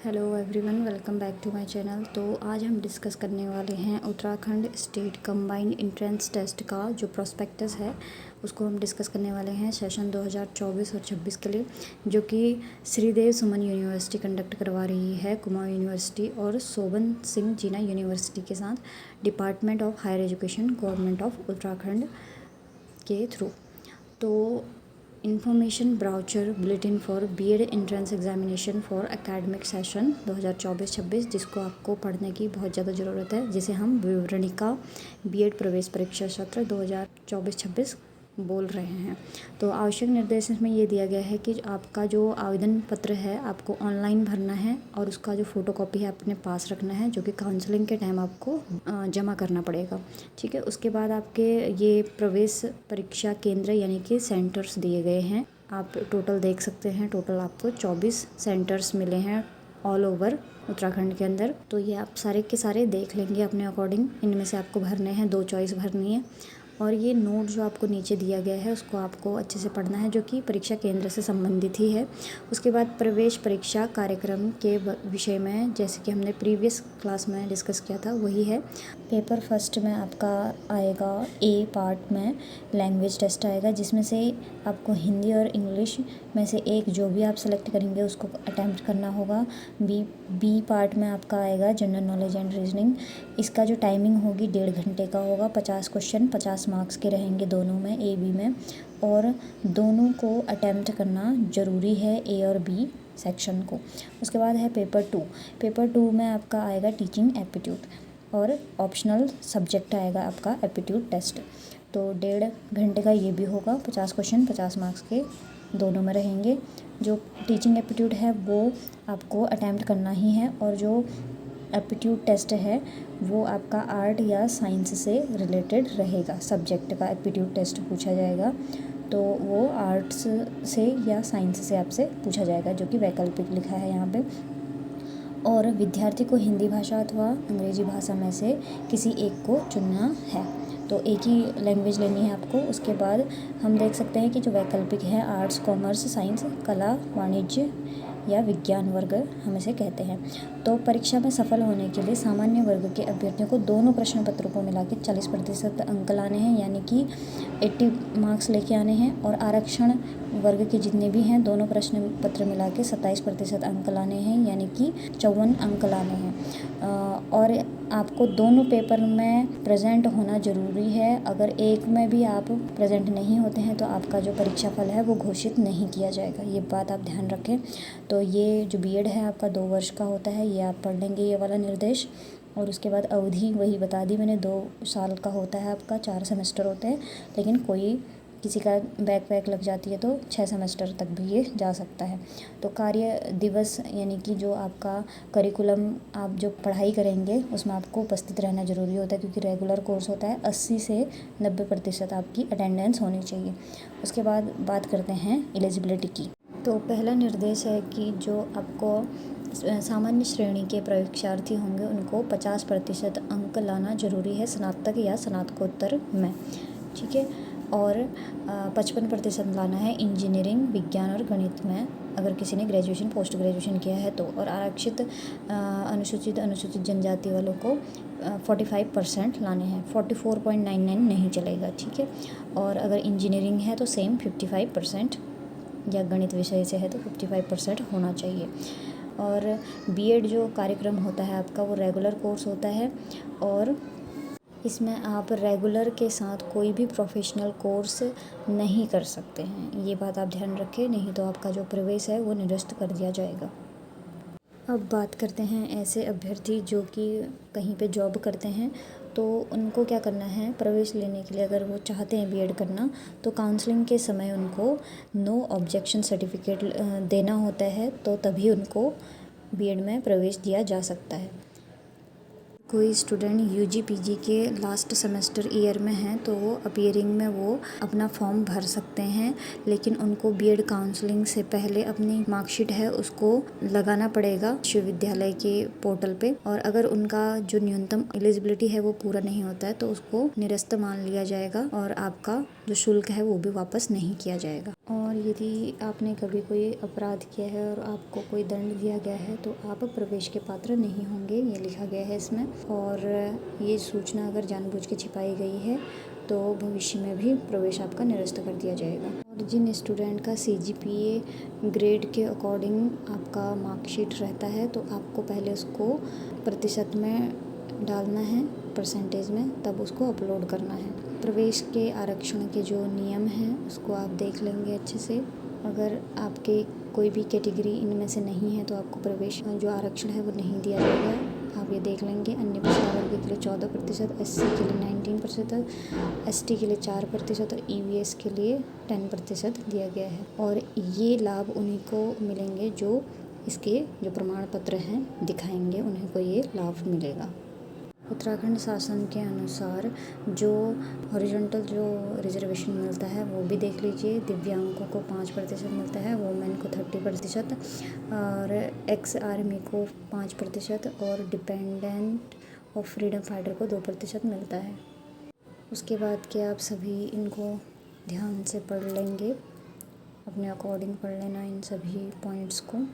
Hello everyone, welcome back to my channel. तो आज हम डिस्कस करने वाले हैं Uttarakhand state combined entrance test का जो प्रोस्पेक्टस है उसको हम डिस्कस करने वाले हैं सेशन 2024 और 26 के लिए, जो कि श्रीदेव सुमन यूनिवर्सिटी कंडक्ट करवा रही है, कुमाऊं यूनिवर्सिटी और शोभन सिंह जीना यूनिवर्सिटी के साथ department of higher education government of Uttarakhand के थ्रू। तो information brochure bulletin for BEd entrance examination for academic session 2024-26, जिसको आपको पढ़ने की बहुत ज़्यादा ज़रूरत है, जिसे हम विवरणिका बीएड प्रवेश परीक्षा सत्र 2024-26 बोल रहे हैं। तो आवश्यक निर्देश में ये दिया गया है कि आपका जो आवेदन पत्र है आपको ऑनलाइन भरना है और उसका जो फ़ोटोकॉपी है अपने पास रखना है, जो कि काउंसलिंग के टाइम आपको जमा करना पड़ेगा। ठीक है, उसके बाद आपके ये प्रवेश परीक्षा केंद्र यानी कि सेंटर्स दिए गए हैं। आप टोटल देख सकते हैं, टोटल आपको 24 सेंटर्स मिले हैं ऑल ओवर उत्तराखंड के अंदर। तो ये आप सारे के सारे देख लेंगे अपने अकॉर्डिंग। इनमें से आपको भरने हैं, 2 चॉइस भरनी है। और ये नोट जो आपको नीचे दिया गया है उसको आपको अच्छे से पढ़ना है, जो कि परीक्षा केंद्र से संबंधित ही है। उसके बाद प्रवेश परीक्षा कार्यक्रम के विषय में, जैसे कि हमने प्रीवियस क्लास में डिस्कस किया था, वही है। पेपर फर्स्ट में आपका आएगा ए पार्ट में लैंग्वेज टेस्ट आएगा, जिसमें से आपको हिंदी और इंग्लिश में से एक जो भी आप सेलेक्ट करेंगे उसको अटैम्प्ट करना होगा। बी पार्ट में आपका आएगा जनरल नॉलेज एंड रीजनिंग। इसका जो टाइमिंग होगी 1.5 घंटे का होगा। 50 क्वेश्चन 50 मार्क्स के रहेंगे दोनों में, ए बी में, और दोनों को अटैम्प्ट करना ज़रूरी है, ए और बी सेक्शन को। उसके बाद है पेपर टू में आपका आएगा टीचिंग एप्टीट्यूड और ऑप्शनल सब्जेक्ट आएगा आपका एप्टीट्यूड टेस्ट। तो 1.5 घंटे का ये भी होगा। 50 क्वेश्चन 50 मार्क्स के दोनों में रहेंगे। जो टीचिंग एप्टीट्यूड है वो आपको अटैम्प्ट करना ही है, और जो एप्टीट्यूड टेस्ट है वो आपका आर्ट या साइंस से रिलेटेड रहेगा। सब्जेक्ट का एप्टीट्यूड टेस्ट पूछा जाएगा, तो वो आर्ट्स से या साइंस से आपसे पूछा जाएगा, जो कि वैकल्पिक लिखा है यहाँ पे। और विद्यार्थी को हिंदी भाषा अथवा अंग्रेजी भाषा में से किसी एक को चुनना है। तो एक ही लैंग्वेज लेनी है आपको। उसके बाद हम देख सकते हैं कि जो वैकल्पिक है आर्ट्स, कॉमर्स, साइंस, कला, वाणिज्य या विज्ञान वर्ग हम इसे कहते हैं। तो परीक्षा में सफल होने के लिए सामान्य वर्ग के अभ्यर्थियों को दोनों प्रश्न पत्रों को मिला के 40% अंक लाने हैं, यानी कि 80 मार्क्स लेके आने हैं। और आरक्षण वर्ग के जितने भी हैं दोनों प्रश्न पत्र मिला के 27% अंक लाने हैं, यानी कि 54 अंक लाने हैं। और आपको दोनों पेपर में प्रेजेंट होना ज़रूरी है। अगर एक में भी आप प्रेजेंट नहीं होते हैं तो आपका जो परीक्षा फल है वो घोषित नहीं किया जाएगा। ये बात आप ध्यान रखें। तो ये जो बीएड है आपका 2 वर्ष का होता है, ये आप पढ़ लेंगे ये वाला निर्देश। और उसके बाद अवधि वही बता दी मैंने, 2 साल का होता है आपका, 4 सेमेस्टर होते हैं। लेकिन किसी का बैक वैक लग जाती है तो 6 सेमेस्टर तक भी ये जा सकता है। तो कार्य दिवस यानी कि जो आपका करिकुलम आप जो पढ़ाई करेंगे उसमें आपको उपस्थित रहना ज़रूरी होता है, क्योंकि रेगुलर कोर्स होता है। 80 से 90% आपकी अटेंडेंस होनी चाहिए। उसके बाद बात करते हैं एलिजिबिलिटी की। तो पहला निर्देश है कि जो आपको सामान्य श्रेणी के परीक्षार्थी होंगे उनको 50% अंक लाना ज़रूरी है स्नातक या स्नातकोत्तर में। ठीक है, और 55% लाना है इंजीनियरिंग, विज्ञान और गणित में, अगर किसी ने ग्रेजुएशन पोस्ट ग्रेजुएशन किया है तो। और आरक्षित अनुसूचित जनजाति वालों को 45% लाने हैं, 44.99 नहीं चलेगा। ठीक है, और अगर इंजीनियरिंग है तो सेम 55%, या गणित विषय से है तो 55% होना चाहिए। और बीएड जो कार्यक्रम होता है आपका वो रेगुलर कोर्स होता है, और इसमें आप रेगुलर के साथ कोई भी प्रोफेशनल कोर्स नहीं कर सकते हैं। ये बात आप ध्यान रखें, नहीं तो आपका जो प्रवेश है वो निरस्त कर दिया जाएगा। अब बात करते हैं ऐसे अभ्यर्थी जो कि कहीं पे जॉब करते हैं, तो उनको क्या करना है। प्रवेश लेने के लिए अगर वो चाहते हैं बीएड करना, तो काउंसलिंग के समय उनको नो ऑब्जेक्शन सर्टिफिकेट देना होता है, तो तभी उनको बीएड में प्रवेश दिया जा सकता है। कोई स्टूडेंट यूजी पीजी के लास्ट सेमेस्टर ईयर में हैं तो वो अपीयरिंग में वो अपना फॉर्म भर सकते हैं, लेकिन उनको बीएड काउंसलिंग से पहले अपनी मार्कशीट है उसको लगाना पड़ेगा विश्वविद्यालय के पोर्टल पे। और अगर उनका जो न्यूनतम एलिजिबिलिटी है वो पूरा नहीं होता है तो उसको निरस्त मान लिया जाएगा और आपका जो शुल्क है वो भी वापस नहीं किया जाएगा। और यदि आपने कभी कोई अपराध किया है और आपको कोई दंड दिया गया है तो आप प्रवेश के पात्र नहीं होंगे, ये लिखा गया है इसमें। और ये सूचना अगर जानबूझ के छिपाई गई है तो भविष्य में भी प्रवेश आपका निरस्त कर दिया जाएगा। और जिन स्टूडेंट का सीजीपीए ग्रेड के अकॉर्डिंग आपका मार्कशीट रहता है तो आपको पहले उसको प्रतिशत में डालना है, परसेंटेज में, तब उसको अपलोड करना है। प्रवेश के आरक्षण के जो नियम हैं उसको आप देख लेंगे अच्छे से। अगर आपके कोई भी कैटेगरी इनमें से नहीं है तो आपको प्रवेश जो आरक्षण है वो नहीं दिया जाएगा, आप ये देख लेंगे। अन्य पिछड़ा वर्ग के लिए 14%, एससी के लिए 19%, एसटी के लिए 4% और ईवीएस के लिए 10% दिया गया है। और ये लाभ उन्हीं को मिलेंगे जो इसके जो प्रमाण पत्र हैं दिखाएंगे, उन्हीं को ये लाभ मिलेगा। उत्तराखंड शासन के अनुसार जो हॉरिजॉन्टल जो रिजर्वेशन मिलता है वो भी देख लीजिए। दिव्यांगों को 5% मिलता है, वुमेन को 30% और एक्स आर्मी को 5% और डिपेंडेंट ऑफ फ्रीडम फाइटर को 2% मिलता है। उसके बाद के आप सभी इनको ध्यान से पढ़ लेंगे, अपने अकॉर्डिंग पढ़ लेना इन सभी पॉइंट्स को।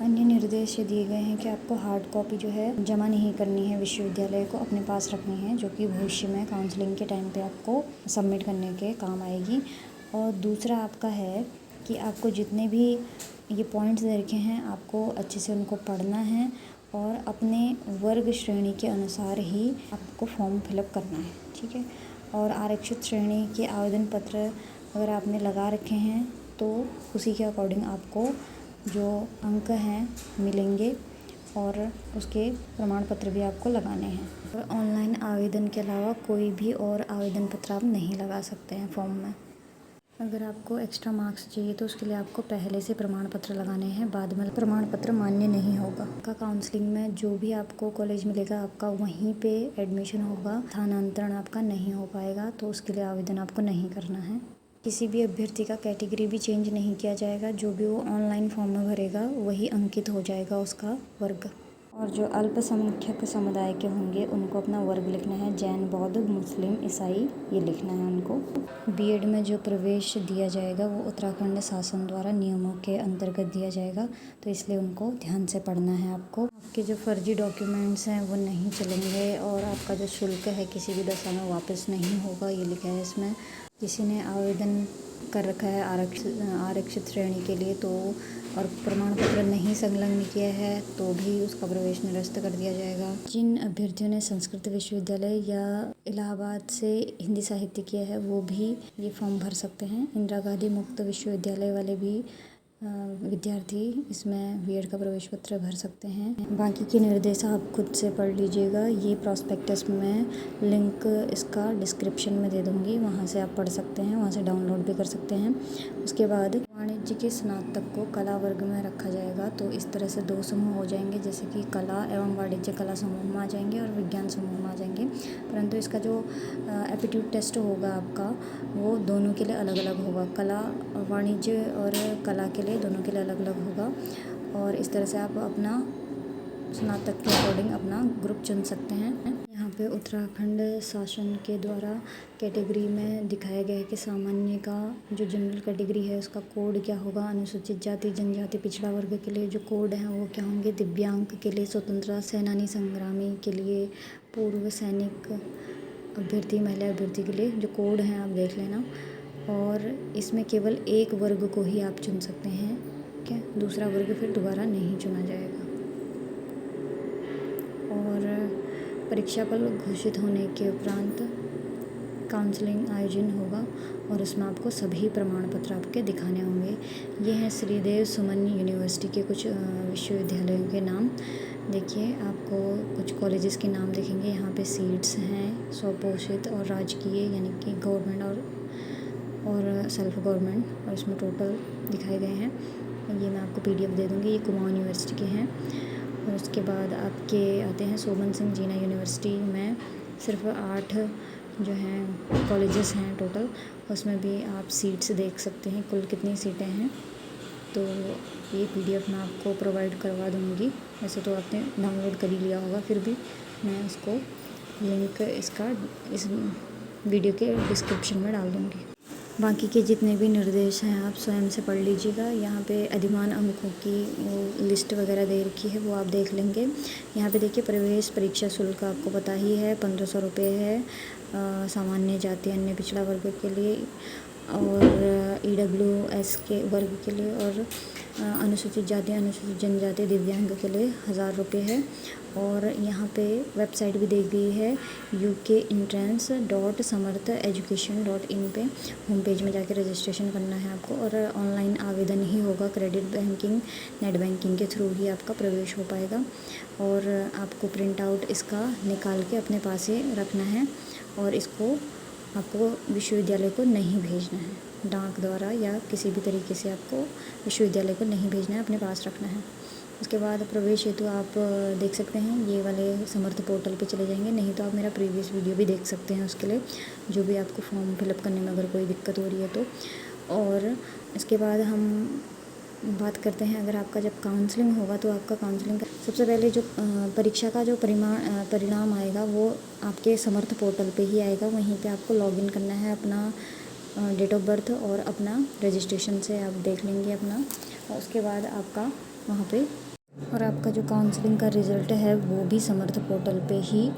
अन्य निर्देश ये दिए गए हैं कि आपको हार्ड कॉपी जो है जमा नहीं करनी है, विश्वविद्यालय को अपने पास रखनी है, जो कि भविष्य में काउंसलिंग के टाइम पे आपको सबमिट करने के काम आएगी। और दूसरा आपका है कि आपको जितने भी ये पॉइंट्स दे रखे हैं आपको अच्छे से उनको पढ़ना है और अपने वर्ग श्रेणी के अनुसार ही आपको फॉर्म फिलअप करना है, ठीक है। और आरक्षित श्रेणी के आवेदन पत्र अगर आपने लगा रखे हैं तो उसी के अकॉर्डिंग आपको जो अंक हैं मिलेंगे और उसके प्रमाण पत्र भी आपको लगाने हैं। और ऑनलाइन आवेदन के अलावा कोई भी और आवेदन पत्र आप नहीं लगा सकते हैं फॉर्म में। अगर आपको एक्स्ट्रा मार्क्स चाहिए तो उसके लिए आपको पहले से प्रमाण पत्र लगाने हैं, बाद में प्रमाण पत्र मान्य नहीं होगा। आपका काउंसलिंग में जो भी आपको कॉलेज मिलेगा आपका वहीं पे एडमिशन होगा, स्थानांतरण आपका नहीं हो पाएगा, तो उसके लिए आवेदन आपको नहीं करना है। किसी भी अभ्यर्थी का कैटेगरी भी चेंज नहीं किया जाएगा, जो भी वो ऑनलाइन फॉर्म में भरेगा वही अंकित हो जाएगा उसका वर्ग। और जो अल्पसंख्यक समुदाय के होंगे उनको अपना वर्ग लिखना है, जैन, बौद्ध, मुस्लिम, ईसाई, ये लिखना है उनको। बीएड में जो प्रवेश दिया जाएगा वो उत्तराखंड शासन द्वारा नियमों के अंतर्गत दिया जाएगा, तो इसलिए उनको ध्यान से पढ़ना है आपको। आपके जो फर्जी डॉक्यूमेंट्स हैं वो नहीं चलेंगे और आपका जो शुल्क है किसी भी दशा में वापस नहीं होगा, ये लिखा है इसमें। किसी ने आवेदन कर रखा है आरक्षित श्रेणी के लिए तो और प्रमाण पत्र नहीं संलग्न किया है तो भी उसका प्रवेश निरस्त कर दिया जाएगा। जिन अभ्यर्थियों ने संस्कृत विश्वविद्यालय या इलाहाबाद से हिंदी साहित्य किया है वो भी ये फॉर्म भर सकते हैं। इंदिरा गांधी मुक्त विश्वविद्यालय वाले भी विद्यार्थी इसमें बीएड का प्रवेश पत्र भर सकते हैं। बाकी के निर्देश आप खुद से पढ़ लीजिएगा, ये प्रॉस्पेक्टस में लिंक इसका डिस्क्रिप्शन में दे दूँगी, वहाँ से आप पढ़ सकते हैं, वहाँ से डाउनलोड भी कर सकते हैं। उसके बाद वाणिज्य के स्नातक को कला वर्ग में रखा जाएगा, तो इस तरह से 2 समूह हो जाएंगे, जैसे कि कला एवं वाणिज्य कला समूह में आ जाएंगे और विज्ञान समूह में आ जाएंगे। परंतु इसका जो एप्टीट्यूड टेस्ट होगा आपका वो दोनों के लिए अलग अलग होगा, कला वाणिज्य और कला के लिए दोनों के लिए अलग अलग होगा। और इस तरह से आप अपना स्नातक के अकॉर्डिंग अपना ग्रुप चुन सकते हैं। यहाँ पे उत्तराखंड शासन के द्वारा कैटेगरी में दिखाया गया है कि सामान्य का जो जनरल कैटेगरी है उसका कोड क्या होगा, अनुसूचित जाति जनजाति पिछड़ा वर्ग के लिए जो कोड हैं वो क्या होंगे, दिव्यांग के लिए, स्वतंत्रता सेनानी संग्रामी के लिए, पूर्व सैनिक अभ्यर्थी महिला अभ्यर्थी के लिए जो कोड हैं आप देख लेना। और इसमें केवल एक वर्ग को ही आप चुन सकते हैं, क्या दूसरा वर्ग फिर दोबारा नहीं चुना जाएगा। और परीक्षा फल घोषित होने के उपरांत काउंसलिंग आयोजन होगा और उसमें आपको सभी प्रमाण पत्र आपके दिखाने होंगे। ये हैं श्रीदेव सुमन यूनिवर्सिटी के कुछ विश्वविद्यालयों के नाम। देखिए आपको कुछ कॉलेजेस के नाम दिखेंगे, यहाँ पे सीट्स हैं स्वपोषित और राजकीय यानी कि गवर्नमेंट और सेल्फ गवर्नमेंट, और इसमें टोटल दिखाए गए हैं। ये मैं आपको पीडीएफ दे दूँगी। ये कुमाऊं यूनिवर्सिटी के हैं और उसके बाद आपके आते हैं सोमन सिंह जीना यूनिवर्सिटी में सिर्फ 8 जो हैं कॉलेजेस हैं टोटल, उसमें भी आप सीट्स देख सकते हैं कुल कितनी सीटें हैं। तो ये PDF मैं आपको प्रोवाइड करवा दूँगी, वैसे तो आपने डाउनलोड कर ही लिया होगा, फिर भी मैं उसको लिंक इसका इस वीडियो के डिस्क्रिप्शन में डाल दूँगी। बाकी के जितने भी निर्देश हैं आप स्वयं से पढ़ लीजिएगा। यहाँ पे अधिमान अंकों की वो लिस्ट वगैरह दे रखी है, वो आप देख लेंगे। यहाँ पे देखिए प्रवेश परीक्षा शुल्क आपको पता ही है 1500 रुपये है सामान्य जाति अन्य पिछड़ा वर्ग के लिए और EWS के वर्ग के लिए और अनुसूचित जाति अनुसूचित जनजाति दिव्यांग के लिए 1000 रुपये है। और यहाँ पे वेबसाइट भी दी गई है ukentrance.samartheducation.in पे होम पेज में जाके रजिस्ट्रेशन करना है आपको और ऑनलाइन आवेदन ही होगा। क्रेडिट बैंकिंग नेट बैंकिंग के थ्रू ही आपका प्रवेश हो पाएगा और आपको प्रिंट आउट इसका निकाल के अपने पास ही रखना है और इसको आपको विश्वविद्यालय को नहीं भेजना है, डाक द्वारा या किसी भी तरीके से आपको विश्वविद्यालय को नहीं भेजना है, अपने पास रखना है। उसके बाद प्रवेश हेतु आप देख सकते हैं ये वाले समर्थ पोर्टल पे चले जाएंगे, नहीं तो आप मेरा प्रीवियस वीडियो भी देख सकते हैं उसके लिए, जो भी आपको फॉर्म फिलअप करने में अगर कोई दिक्कत हो रही है तो। और इसके बाद हम बात करते हैं अगर आपका जब काउंसलिंग होगा तो आपका काउंसलिंग सबसे पहले जो परीक्षा का जो परिणाम आएगा वो आपके समर्थ पोर्टल पे ही आएगा। वहीं पे आपको लॉगिन करना है, अपना डेट ऑफ बर्थ और अपना रजिस्ट्रेशन से आप देख लेंगे अपना, और उसके बाद आपका वहाँ पे और आपका जो काउंसलिंग का रिज़ल्ट है वो भी समर्थ पोर्टल पे ही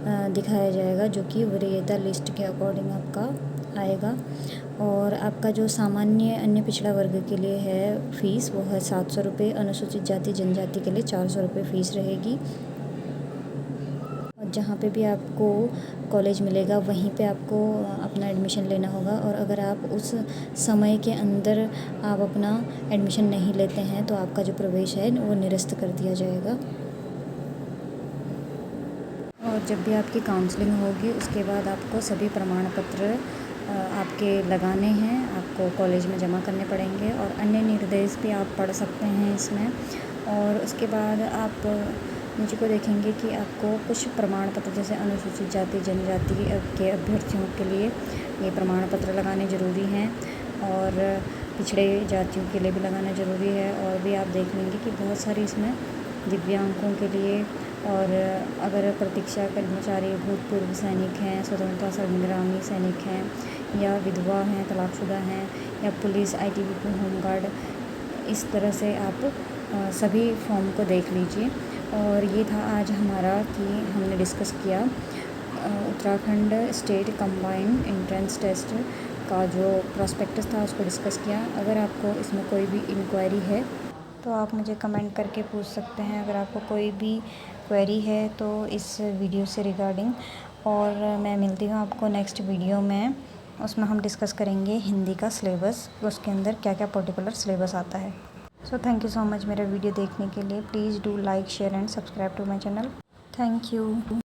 दिखाया जाएगा, जो कि वरीयता लिस्ट के अकॉर्डिंग आपका आएगा। और आपका जो सामान्य अन्य पिछड़ा वर्ग के लिए है फ़ीस वो है 700 रुपये, अनुसूचित जाति जनजाति के लिए 400 रुपये फ़ीस रहेगी। और जहाँ पे भी आपको कॉलेज मिलेगा वहीं पे आपको अपना एडमिशन लेना होगा और अगर आप उस समय के अंदर आप अपना एडमिशन नहीं लेते हैं तो आपका जो प्रवेश है वो निरस्त कर दिया जाएगा। और जब भी आपकी काउंसलिंग होगी उसके बाद आपको सभी प्रमाण पत्र आपके लगाने हैं, आपको कॉलेज में जमा करने पड़ेंगे और अन्य निर्देश भी आप पढ़ सकते हैं इसमें। और उसके बाद आप नीचे को देखेंगे कि आपको कुछ प्रमाण पत्र जैसे अनुसूचित जाति जनजाति के अभ्यर्थियों के लिए ये प्रमाण पत्र लगाने ज़रूरी हैं और पिछड़े जातियों के लिए भी लगाना ज़रूरी है। और भी आप देख लेंगे कि बहुत सारी इसमें दिव्यांगों के लिए और अगर प्रतीक्षा कर्मचारी भूतपूर्व सैनिक हैं, स्वतंत्रता संग्रामी सैनिक हैं या विधवा हैं, तलाकशुदा हैं या पुलिस ITBP होमगार्ड, इस तरह से आप सभी फॉर्म को देख लीजिए। और ये था आज हमारा कि हमने डिस्कस किया Uttarakhand state combined entrance test का जो प्रॉस्पेक्टस था उसको डिस्कस किया। अगर आपको इसमें कोई भी इंक्वायरी है तो आप मुझे कमेंट करके पूछ सकते हैं, अगर आपको कोई भी क्वेरी है तो इस वीडियो से रिगार्डिंग। और मैं मिलती हूँ आपको नेक्स्ट वीडियो में, उसमें हम डिस्कस करेंगे हिंदी का सिलेबस, उसके अंदर क्या क्या पर्टिकुलर सिलेबस आता है। So thank you so much मेरा वीडियो देखने के लिए। Please do like share and subscribe to my channel. Thank you.